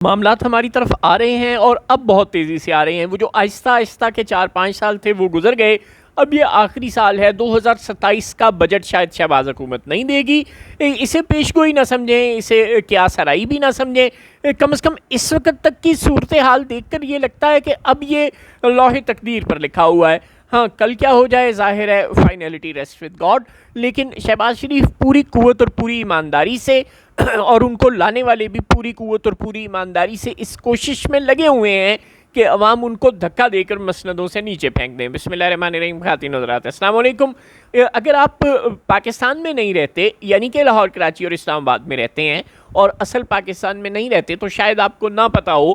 معاملات ہماری طرف آ رہے ہیں اور اب بہت تیزی سے آ رہے ہیں. وہ جو آہستہ آہستہ کے 4-5 سال تھے وہ گزر گئے. اب یہ آخری سال ہے. 2027 کا بجٹ شاید شہباز حکومت نہیں دے گی. اسے پیش گوئی نہ سمجھیں, اسے کیا سرائی بھی نہ سمجھیں. کم از کم اس وقت تک کی صورتحال دیکھ کر یہ لگتا ہے کہ اب یہ لوح تقدیر پر لکھا ہوا ہے. ہاں, کل کیا ہو جائے ظاہر ہے, فائنلٹی ریسٹ ود گاڈ. لیکن شہباز شریف پوری قوت اور پوری ایمانداری سے اور ان کو لانے والے بھی پوری قوت اور پوری ایمانداری سے اس کوشش میں لگے ہوئے ہیں کہ عوام ان کو دھکا دے کر مسندوں سے نیچے پھینک دیں. بسم اللہ الرحمن الرحیم. خواتین حضرات السلام علیکم. اگر آپ پاکستان میں نہیں رہتے, یعنی کہ لاہور, کراچی اور اسلام آباد میں رہتے ہیں اور اصل پاکستان میں نہیں رہتے, تو شاید آپ کو نہ پتہ ہو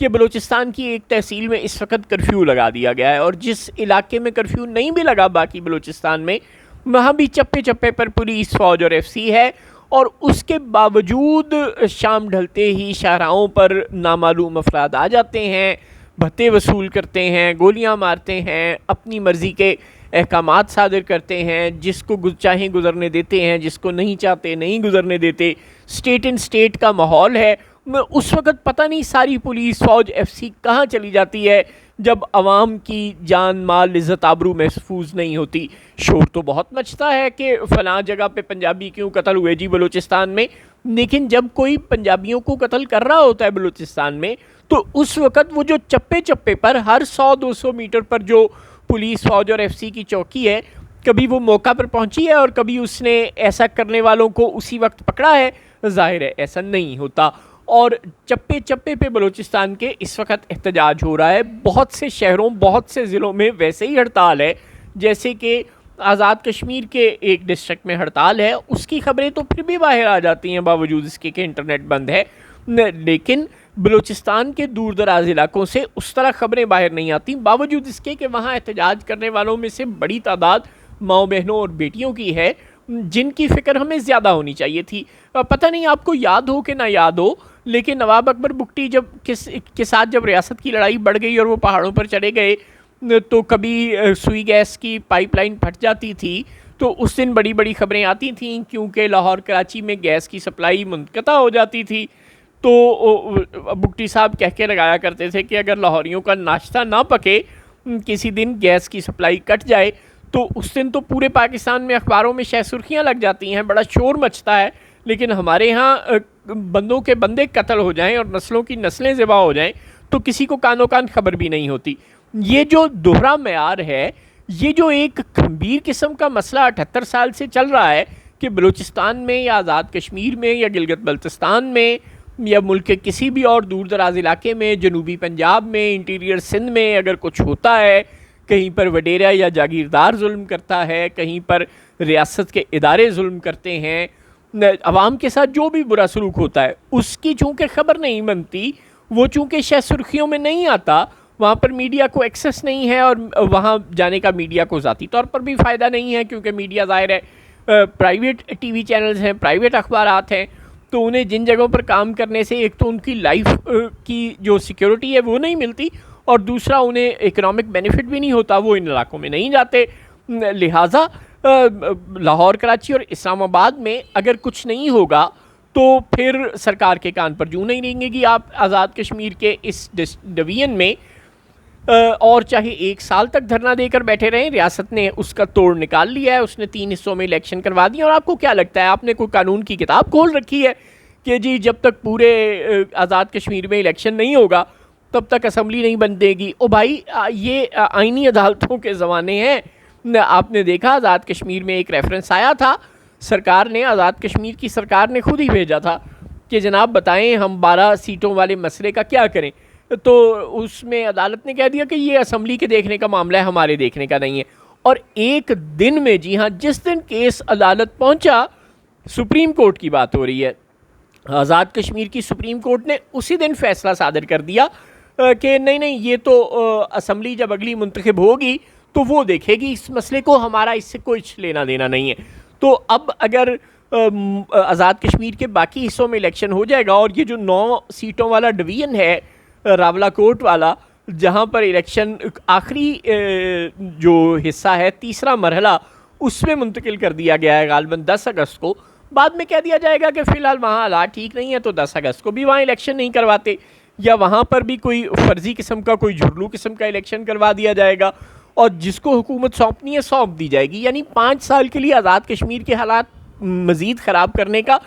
کہ بلوچستان کی ایک تحصیل میں اس وقت کرفیو لگا دیا گیا ہے, اور جس علاقے میں کرفیو نہیں بھی لگا باقی بلوچستان میں, وہاں بھی چپے چپے پر پولیس, فوج اور ایف سی ہے. اور اس کے باوجود شام ڈھلتے ہی شاہراہوں پر نامعلوم افراد آ جاتے ہیں, بھتے وصول کرتے ہیں, گولیاں مارتے ہیں, اپنی مرضی کے احکامات صادر کرتے ہیں, جس کو چاہیں گزرنے دیتے ہیں, جس کو نہیں چاہتے نہیں گزرنے دیتے. اسٹیٹ ان اسٹیٹ کا ماحول ہے. اس وقت پتہ نہیں ساری پولیس, فوج, ایف سی کہاں چلی جاتی ہے جب عوام کی جان, مال, عزت, آبرو محفوظ نہیں ہوتی. شور تو بہت مچتا ہے کہ فلاں جگہ پہ پنجابی کیوں قتل ہوئے جی بلوچستان میں, لیکن جب کوئی پنجابیوں کو قتل کر رہا ہوتا ہے بلوچستان میں, تو اس وقت وہ جو چپے چپے پر ہر 100-200 میٹر پر جو پولیس, فوج اور ایف سی کی چوکی ہے, کبھی وہ موقع پر پہنچی ہے اور کبھی اس نے ایسا کرنے والوں کو اسی وقت پکڑا ہے. ظاہر ہے ایسا نہیں ہوتا. اور چپے چپے پہ بلوچستان کے اس وقت احتجاج ہو رہا ہے. بہت سے شہروں, بہت سے ضلعوں میں ویسے ہی ہڑتال ہے, جیسے کہ آزاد کشمیر کے ایک ڈسٹرکٹ میں ہڑتال ہے. اس کی خبریں تو پھر بھی باہر آ جاتی ہیں باوجود اس کے کہ انٹرنیٹ بند ہے, لیکن بلوچستان کے دور دراز علاقوں سے اس طرح خبریں باہر نہیں آتی, باوجود اس کے کہ وہاں احتجاج کرنے والوں میں سے بڑی تعداد ماؤں, بہنوں اور بیٹیوں کی ہے, جن کی فکر ہمیں زیادہ ہونی چاہیے تھی. پتہ نہیں آپ کو یاد ہو کہ نہ یاد ہو, لیکن نواب اکبر بگٹی جب کے ساتھ جب ریاست کی لڑائی بڑھ گئی اور وہ پہاڑوں پر چڑھے گئے, تو کبھی سوئی گیس کی پائپ لائن پھٹ جاتی تھی, تو اس دن بڑی بڑی خبریں آتی تھیں, کیونکہ لاہور کراچی میں گیس کی سپلائی منقطع ہو جاتی تھی. تو بگٹی صاحب کہہ کے لگایا کرتے تھے کہ اگر لاہوریوں کا ناشتہ نہ پکے, کسی دن گیس کی سپلائی کٹ جائے, تو اس دن تو پورے پاکستان میں اخباروں میں شہ سرخیاں لگ جاتی ہیں, بڑا شور مچتا ہے. لیکن ہمارے ہاں بندوں کے بندے قتل ہو جائیں اور نسلوں کی نسلیں ذبح ہو جائیں تو کسی کو کانوں کان خبر بھی نہیں ہوتی. یہ جو دوہرا معیار ہے, یہ جو ایک گھمبیر قسم کا مسئلہ 78 سال سے چل رہا ہے کہ بلوچستان میں یا آزاد کشمیر میں یا گلگت بلتستان میں یا ملک کے کسی بھی اور دور دراز علاقے میں, جنوبی پنجاب میں, انٹیریئر سندھ میں اگر کچھ ہوتا ہے, کہیں پر وڈیرا یا جاگیردار ظلم کرتا ہے, کہیں پر ریاست کے ادارے ظلم کرتے ہیں, عوام کے ساتھ جو بھی برا سلوک ہوتا ہے, اس کی چونکہ خبر نہیں بنتی, وہ چونکہ شہ سرخیوں میں نہیں آتا, وہاں پر میڈیا کو ایکسس نہیں ہے, اور وہاں جانے کا میڈیا کو ذاتی طور پر بھی فائدہ نہیں ہے, کیونکہ میڈیا ظاہر ہے پرائیویٹ ٹی وی چینلز ہیں, پرائیویٹ اخبارات ہیں, تو انہیں جن جگہوں پر کام کرنے سے ایک تو ان کی لائف کی جو سیکیورٹی ہے وہ نہیں ملتی, اور دوسرا انہیں اکنامک بینیفٹ بھی نہیں ہوتا, وہ ان علاقوں میں نہیں جاتے. لہٰذا لاہور, کراچی اور اسلام آباد میں اگر کچھ نہیں ہوگا تو پھر سرکار کے کان پر جوں نہیں رہیں گی. آپ آزاد کشمیر کے اس ڈویژن میں اور چاہے 1 سال تک دھرنا دے کر بیٹھے رہیں, ریاست نے اس کا توڑ نکال لیا ہے, اس نے 3 حصوں میں الیکشن کروا دی. اور آپ کو کیا لگتا ہے, آپ نے کوئی قانون کی کتاب کھول رکھی ہے کہ جی جب تک پورے آزاد کشمیر میں الیکشن نہیں ہوگا تب تک اسمبلی نہیں بن دے گی؟ او بھائی, یہ آئینی عدالتوں کے زمانے ہیں. آپ نے دیکھا آزاد کشمیر میں ایک ریفرنس آیا تھا, سرکار نے, آزاد کشمیر کی سرکار نے خود ہی بھیجا تھا کہ جناب بتائیں ہم 12 سیٹوں والے مسئلے کا کیا کریں, تو اس میں عدالت نے کہہ دیا کہ یہ اسمبلی کے دیکھنے کا معاملہ ہے, ہمارے دیکھنے کا نہیں ہے. اور ایک دن میں, جی ہاں, جس دن کیس عدالت پہنچا, سپریم کورٹ کی بات ہو رہی ہے, آزاد کشمیر کی سپریم کورٹ نے اسی دن فیصلہ صادر کر دیا کہ نہیں یہ تو اسمبلی جب اگلی منتخب ہوگی تو وہ دیکھے گی اس مسئلے کو, ہمارا اس سے کوئی لینا دینا نہیں ہے. تو اب اگر آزاد کشمیر کے باقی حصوں میں الیکشن ہو جائے گا, اور یہ جو 9 سیٹوں والا ڈویژن ہے راولہ کوٹ والا, جہاں پر الیکشن آخری جو حصہ ہے, تیسرا مرحلہ, اس میں منتقل کر دیا گیا ہے غالباً 10 اگست کو, بعد میں کہہ دیا جائے گا کہ فی الحال وہاں حالات ٹھیک نہیں ہے تو 10 اگست کو بھی وہاں الیکشن نہیں کرواتے، یا وہاں پر بھی کوئی فرضی قسم کا کوئی جھرلو قسم کا الیکشن کروا دیا جائے گا، اور جس کو حکومت سونپنی ہے سونپ دی جائے گی. یعنی 5 سال کے لیے آزاد کشمیر کے حالات مزید خراب کرنے کا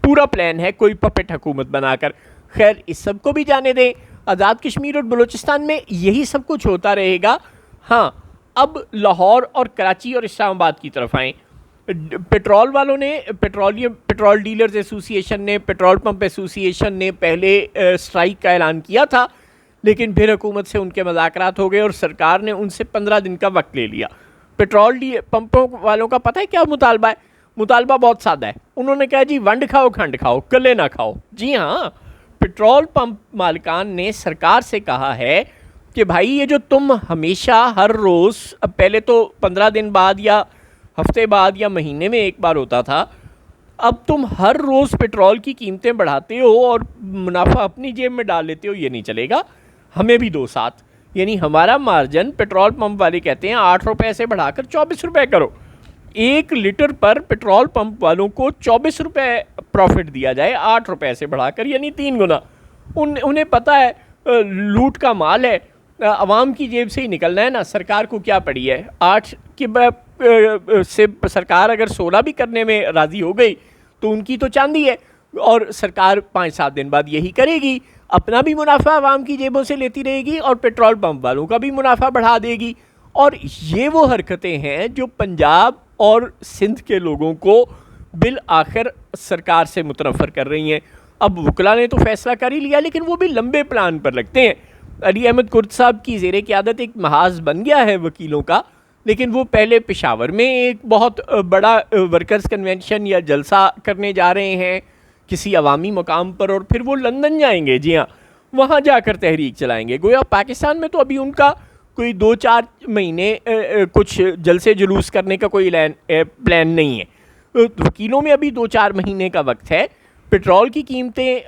پورا پلان ہے کوئی پپٹ حکومت بنا کر. خیر اس سب کو بھی جانے دیں، آزاد کشمیر اور بلوچستان میں یہی سب کچھ ہوتا رہے گا. ہاں اب لاہور اور کراچی اور اسلام آباد کی طرف آئیں. پیٹرول والوں نے پیٹرول ڈیلرز ایسوسی ایشن نے، پیٹرول پمپ ایسوسی ایشن نے پہلے اسٹرائک کا اعلان کیا تھا، لیکن پھر حکومت سے ان کے مذاکرات ہو گئے اور سرکار نے ان سے 15 دن کا وقت لے لیا. پیٹرول پمپوں والوں کا پتہ ہے کیا مطالبہ ہے؟ مطالبہ بہت سادہ ہے. انہوں نے کہا جی ونڈ کھاؤ کھنڈ کھاؤ کلے نہ کھاؤ. جی ہاں، پیٹرول پمپ مالکان نے سرکار سے کہا ہے کہ بھائی یہ جو تم ہمیشہ ہر روز، اب پہلے تو 15 دن بعد یا ہفتے بعد یا مہینے میں ایک بار ہوتا تھا، اب تم ہر روز پیٹرول کی قیمتیں بڑھاتے ہو اور منافع اپنی جیب میں ڈال لیتے ہو، یہ نہیں چلے گا، ہمیں بھی دو ساتھ. یعنی ہمارا مارجن پیٹرول پمپ والے کہتے ہیں 8 روپے سے بڑھا کر 24 روپے کرو. 1 لیٹر پر پیٹرول پمپ والوں کو 24 روپے پروفٹ دیا جائے 8 روپے سے بڑھا کر، یعنی 3 گنا. انہیں پتہ ہے لوٹ کا مال ہے، عوام کی جیب سے ہی نکلنا ہے نا. سرکار کو کیا پڑی ہے؟ 8 کی سے سرکار اگر 16 بھی کرنے میں راضی ہو گئی تو ان کی تو چاندی ہے، اور سرکار 5-7 دن بعد یہی کرے گی، اپنا بھی منافع عوام کی جیبوں سے لیتی رہے گی اور پیٹرول پمپ والوں کا بھی منافع بڑھا دے گی. اور یہ وہ حرکتیں ہیں جو پنجاب اور سندھ کے لوگوں کو بالآخر سرکار سے متنفر کر رہی ہیں. اب وکلا نے تو فیصلہ کر ہی لیا، لیکن وہ بھی لمبے پلان پر لگتے ہیں. علی احمد کرد صاحب کی زیر قیادت ایک محاذ بن گیا ہے وکیلوں کا، لیکن وہ پہلے پشاور میں ایک بہت بڑا ورکرز کنونشن یا جلسہ کرنے جا رہے ہیں کسی عوامی مقام پر، اور پھر وہ لندن جائیں گے. جی ہاں، وہاں جا کر تحریک چلائیں گے. گویا پاکستان میں تو ابھی ان کا کوئی 2-4 مہینے کچھ جلسے جلوس کرنے کا کوئی پلان نہیں ہے. وکیلوں میں ابھی 2-4 مہینے کا وقت ہے. پیٹرول کی قیمتیں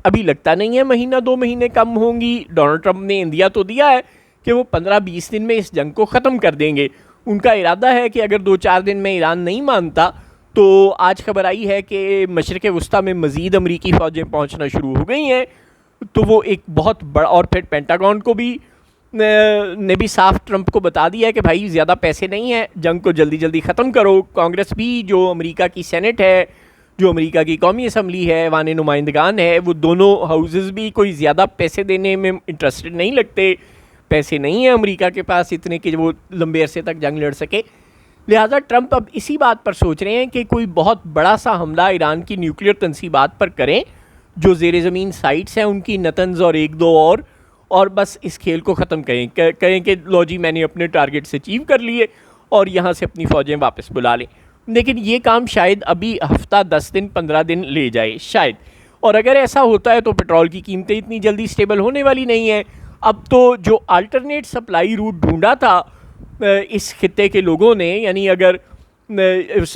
ابھی لگتا نہیں ہے 1-2 مہینے کم ہوں گی. ڈونلڈ ٹرمپ نے اندیا تو دیا ہے کہ وہ 15-20 دن میں اس جنگ کو ختم کر دیں گے. ان کا ارادہ ہے کہ اگر 2-4 دن میں ایران نہیں مانتا تو آج خبر آئی ہے کہ مشرق وسطیٰ میں مزید امریکی فوجیں پہنچنا شروع ہو گئی ہیں. تو وہ ایک بہت بڑا، اور پھر پینٹاگون کو بھی نے بھی صاف ٹرمپ کو بتا دیا ہے کہ بھائی زیادہ پیسے نہیں ہیں، جنگ کو جلدی جلدی ختم کرو. کانگریس بھی، جو امریکہ کی سینٹ ہے، جو امریکہ کی قومی اسمبلی ہے، ایوان نمائندگان ہے، وہ دونوں ہاؤسز بھی کوئی زیادہ پیسے دینے میں انٹرسٹڈ نہیں لگتے. پیسے نہیں ہیں امریکہ کے پاس اتنے کہ وہ لمبے عرصے تک جنگ لڑ سکے. لہٰذا ٹرمپ اب اسی بات پر سوچ رہے ہیں کہ کوئی بہت بڑا سا حملہ ایران کی نیوکلیئر تنصیبات پر کریں، جو زیر زمین سائٹس ہیں ان کی، نتنز اور 1-2 اور بس اس کھیل کو ختم کہیں کہ لو جی میں نے اپنے ٹارگٹ سے اچیو کر لیے اور یہاں سے اپنی فوجیں واپس بلا لیں. لیکن یہ کام شاید ابھی ہفتہ 10 دن 15 دن لے جائے شاید. اور اگر ایسا ہوتا ہے تو پیٹرول کی قیمتیں اتنی جلدی سٹیبل ہونے والی نہیں ہیں. اب تو جو آلٹرنیٹ سپلائی روٹ ڈھونڈا تھا اس خطے کے لوگوں نے، یعنی اگر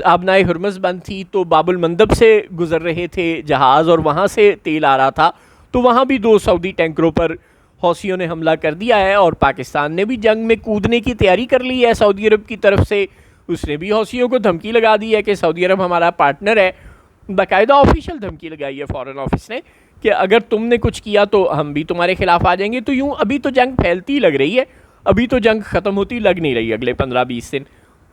آبنائے ہرمز بند تھی تو باب المندب سے گزر رہے تھے جہاز اور وہاں سے تیل آ رہا تھا، تو وہاں بھی 2 سعودی ٹینکروں پر حوثیوں نے حملہ کر دیا ہے. اور پاکستان نے بھی جنگ میں کودنے کی تیاری کر لی ہے سعودی عرب کی طرف سے. اس نے بھی حوثیوں کو دھمکی لگا دی ہے کہ سعودی عرب ہمارا پارٹنر ہے. باقاعدہ آفیشیل دھمکی لگائی ہے فارن آفس نے کہ اگر تم نے کچھ کیا تو ہم بھی تمہارے خلاف آ جائیں گے. تو یوں ابھی تو جنگ پھیلتی لگ رہی ہے، ابھی تو جنگ ختم ہوتی لگ نہیں رہی اگلے 15-20 دن.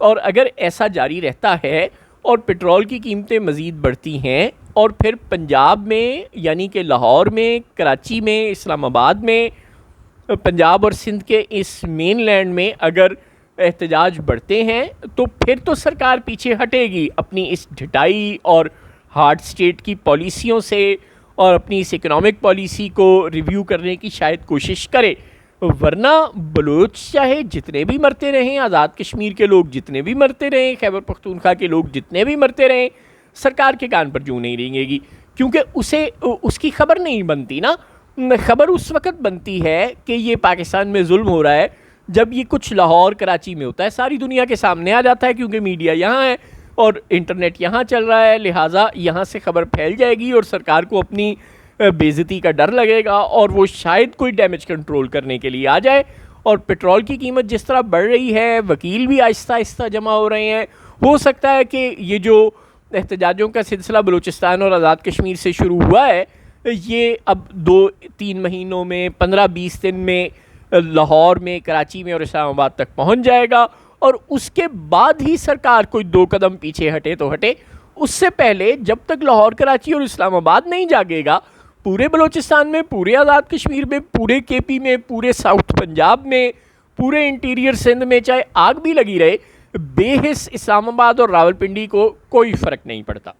اور اگر ایسا جاری رہتا ہے اور پیٹرول کی قیمتیں مزید بڑھتی ہیں، اور پھر پنجاب میں یعنی کہ لاہور میں، کراچی میں، اسلام آباد میں، پنجاب اور سندھ کے اس مین لینڈ میں اگر احتجاج بڑھتے ہیں تو پھر تو سرکار پیچھے ہٹے گی اپنی اس ڈھٹائی اور ہارڈ اسٹیٹ کی پالیسیوں سے، اور اپنی اس اکنامک پالیسی کو ریویو کرنے کی شاید کوشش کرے. ورنہ بلوچ چاہے جتنے بھی مرتے رہیں، آزاد کشمیر کے لوگ جتنے بھی مرتے رہیں، خیبر پختونخوا کے لوگ جتنے بھی مرتے رہیں، سرکار کے کان پر جوں نہیں رینگے گی. کیونکہ اس کی خبر نہیں بنتی نا. خبر اس وقت بنتی ہے کہ یہ پاکستان میں ظلم ہو رہا ہے جب یہ کچھ لاہور کراچی میں ہوتا ہے، ساری دنیا کے سامنے آ جاتا ہے کیونکہ میڈیا یہاں ہے اور انٹرنیٹ یہاں چل رہا ہے. لہٰذا یہاں سے خبر پھیل جائے گی اور سرکار کو اپنی بے عزتی کا ڈر لگے گا اور وہ شاید کوئی ڈیمیج کنٹرول کرنے کے لیے آ جائے. اور پیٹرول کی قیمت جس طرح بڑھ رہی ہے، وکیل بھی آہستہ آہستہ جمع ہو رہے ہیں. ہو سکتا ہے کہ یہ جو احتجاجوں کا سلسلہ بلوچستان اور آزاد کشمیر سے شروع ہوا ہے، یہ اب 2-3 مہینوں میں 15-20 دن میں لاہور میں، کراچی میں اور اسلام آباد تک پہنچ جائے گا، اور اس کے بعد ہی سرکار کوئی 2 قدم پیچھے ہٹے تو ہٹے۔ اس سے پہلے جب تک لاہور، کراچی اور اسلام آباد نہیں جاگے گا، پورے بلوچستان میں، پورے آزاد کشمیر میں، پورے کے پی میں، پورے ساؤتھ پنجاب میں، پورے انٹیریئر سندھ میں چاہے آگ بھی لگی رہے، بے حس اسلام آباد اور راولپنڈی کو کوئی فرق نہیں پڑتا۔